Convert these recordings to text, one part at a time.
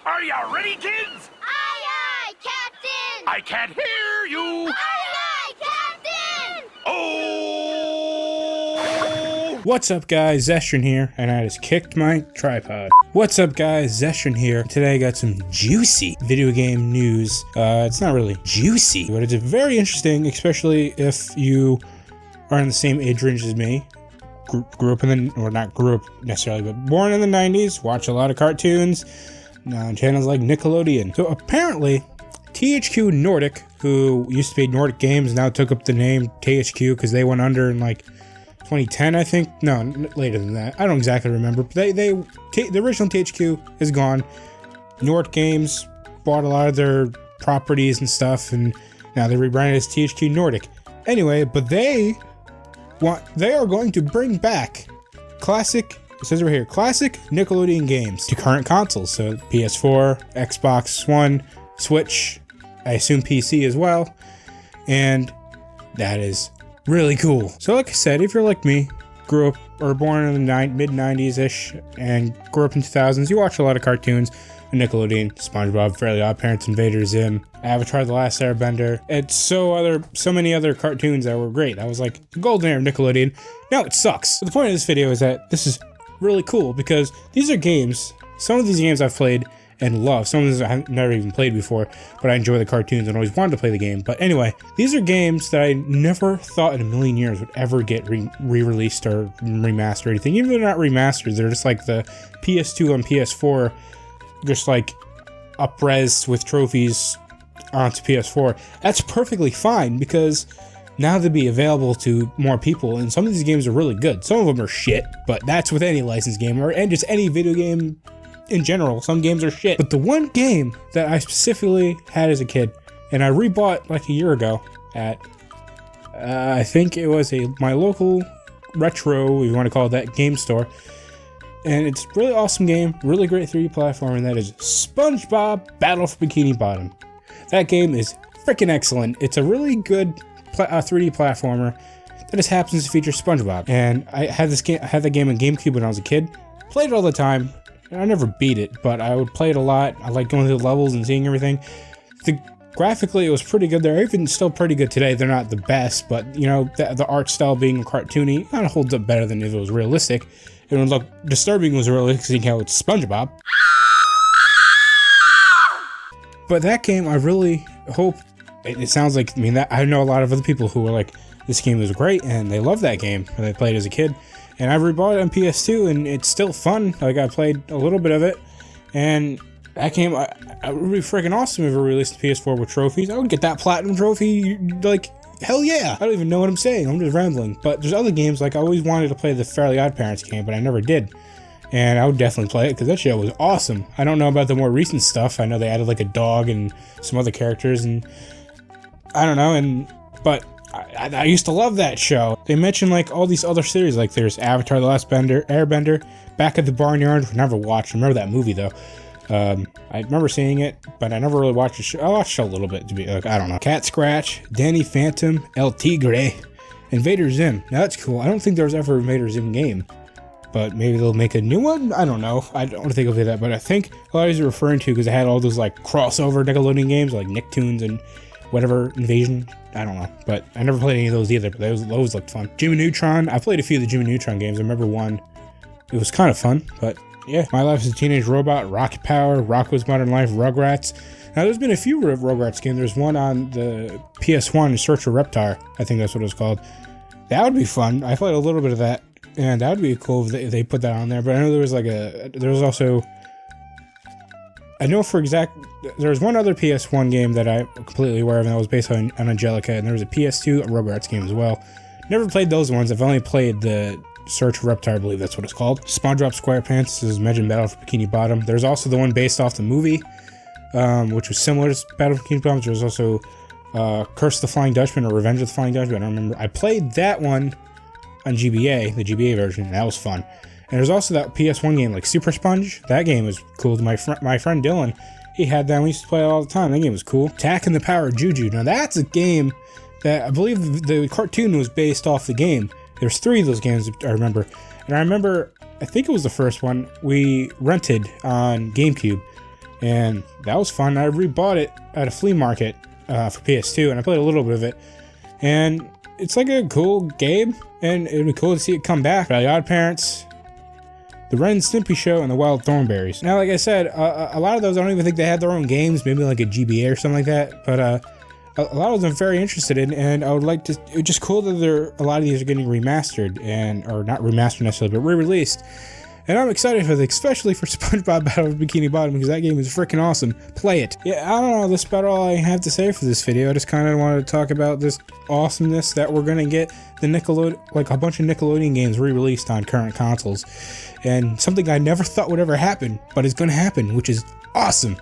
Are you ready, kids? Aye, aye, Captain! I can't hear you! Aye, aye, Captain! Oh! What's up guys, Zestron here, and I just kicked my tripod. What's up guys, Zestron here. Today I got some juicy video game news. It's not really juicy, but it's very interesting, especially if you are in the same age range as me. Grew up in the, or not grew up necessarily, but born in the 90s, watch a lot of cartoons on channels like Nickelodeon. So apparently, THQ Nordic, who used to be Nordic Games, now took up the name THQ because they went under in like 2010, I think. No, later than that. I don't exactly remember. But the original THQ is gone. Nordic Games bought a lot of their properties and stuff, and now they're rebranded as THQ Nordic. Anyway, but they are going to bring back classic, it says right here, classic Nickelodeon games to current consoles. So PS4, Xbox One, Switch, I assume PC as well. And that is really cool. So like I said, if you're like me, grew up or born in the mid-90s-ish and grew up in 2000s, you watch a lot of cartoons. Nickelodeon, SpongeBob, Fairly OddParents, Invader Zim, Avatar: The Last Airbender, and so many other cartoons that were great. That was like the golden era of Nickelodeon. Now it sucks. But the point of this video is that this is really cool because these are games. Some of these games I've played and love. Some of these I've never even played before, but I enjoy the cartoons and always wanted to play the game. But anyway, these are games that I never thought in a million years would ever get re-released or remastered or anything. Even though they're not remasters, they're just like the PS2 and PS4, just like up-res with trophies onto PS4. That's perfectly fine because now they'll be available to more people, and some of these games are really good. Some of them are shit, but that's with any licensed game and just any video game in general. Some games are shit. But the one game that I specifically had as a kid, and I rebought like a year ago at, I think it was my local retro, if you want to call it that, game store. And it's a really awesome game, really great 3D platformer, and that is SpongeBob Battle for Bikini Bottom. That game is freaking excellent. It's a really good 3D platformer that just happens to feature SpongeBob. And I had that game on GameCube when I was a kid. Played it all the time. I never beat it, but I would play it a lot. I like going through the levels and seeing everything. Graphically, it was pretty good. They're even still pretty good today. They're not the best, but you know, the art style being cartoony kind of holds up better than if it was realistic. It would look disturbing was realistic how it's SpongeBob. But that game, I really hope, it sounds like, I mean, I know a lot of other people who were like, this game was great, and they love that game, and they played it as a kid. And I rebought it on PS2, and it's still fun. Like, I played a little bit of it, and that game, it would be freaking awesome if it released the PS4 with trophies. I would get that platinum trophy, like, hell yeah! I don't even know what I'm saying, I'm just rambling. But there's other games, like I always wanted to play the Fairly OddParents game, but I never did. And I would definitely play it, because that show was awesome. I don't know about the more recent stuff. I know they added like a dog and some other characters, and I don't know, but I used to love that show. They mentioned like all these other series, like there's Avatar: The Last Airbender, Back at the Barnyard, which I never watched. I remember that movie though. I remember seeing it, but I never really watched the show. I watched it a little bit, to be like, I don't know. Cat Scratch, Danny Phantom, El Tigre, Invader Zim. Now that's cool. I don't think there was ever an Invader Zim game, but maybe they'll make a new one? I don't know. I don't think it'll be that, but I think a lot of these are referring to because they had all those like crossover Nickelodeon games like Nicktoons and whatever, Invasion. I don't know, but I never played any of those either, but those looked fun. Jimmy Neutron. I played a few of the Jimmy Neutron games. I remember one. It was kind of fun, but yeah. My Life as a Teenage Robot, Rocket Power, Rocko's Modern Life, Rugrats. Now, there's been a few Rugrats games. There's one on the PS1, Search for Reptar. I think that's what it's called. That would be fun. I played a little bit of that, and that would be cool if they put that on there. But I know there was also, I know for there was one other PS1 game that I'm completely aware of, and that was based on Angelica, and there was a PS2 Rugrats game as well. Never played those ones. I've only played the Search for Reptar, I believe that's what it's called. SpongeBob SquarePants is mentioned Battle for Bikini Bottom. There's also the one based off the movie, which was similar to Battle for Bikini Bottom. There's also Curse of the Flying Dutchman or Revenge of the Flying Dutchman. I don't remember. I played that one on GBA, the GBA version, and that was fun. And there's also that PS1 game like Super Sponge. That game was cool. My friend Dylan, he had that. We used to play it all the time. That game was cool. Attack and the Power of Juju. Now that's a game that I believe the cartoon was based off the game. There's 3 of those games I remember. And I remember, I think it was the first one we rented on GameCube. and that was fun. I rebought it at a flea market for PS2, and I played a little bit of it, and it's like a cool game, and it'd be cool to see it come back. The Odd Parents, the Ren and Stimpy Show, and the Wild Thornberries. Now, like I said, a lot of those I don't even think they had their own games, maybe like a GBA or something like that, but a lot of them I'm very interested in, and I would like to. It's just cool that a lot of these are getting remastered, or not remastered necessarily, but re-released. And I'm excited for this, especially for SpongeBob Battle of Bikini Bottom, because that game is freaking awesome. Play it. Yeah, I don't know, that's about all I have to say for this video. I just kind of wanted to talk about this awesomeness that we're gonna get the like a bunch of Nickelodeon games re-released on current consoles. And something I never thought would ever happen, but it's gonna happen, which is awesome.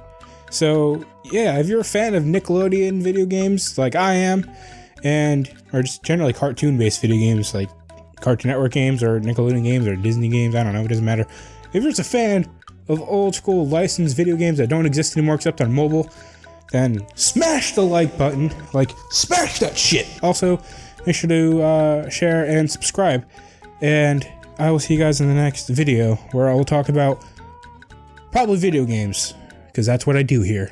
So, yeah, if you're a fan of Nickelodeon video games, like I am, or just generally cartoon-based video games, like Cartoon Network games or Nickelodeon games or Disney games, I don't know, it doesn't matter. If you're just a fan of old school licensed video games that don't exist anymore except on mobile, then smash the like button, like smash that shit. Also, make sure to share and subscribe, and I will see you guys in the next video where I will talk about probably video games, because that's what I do here.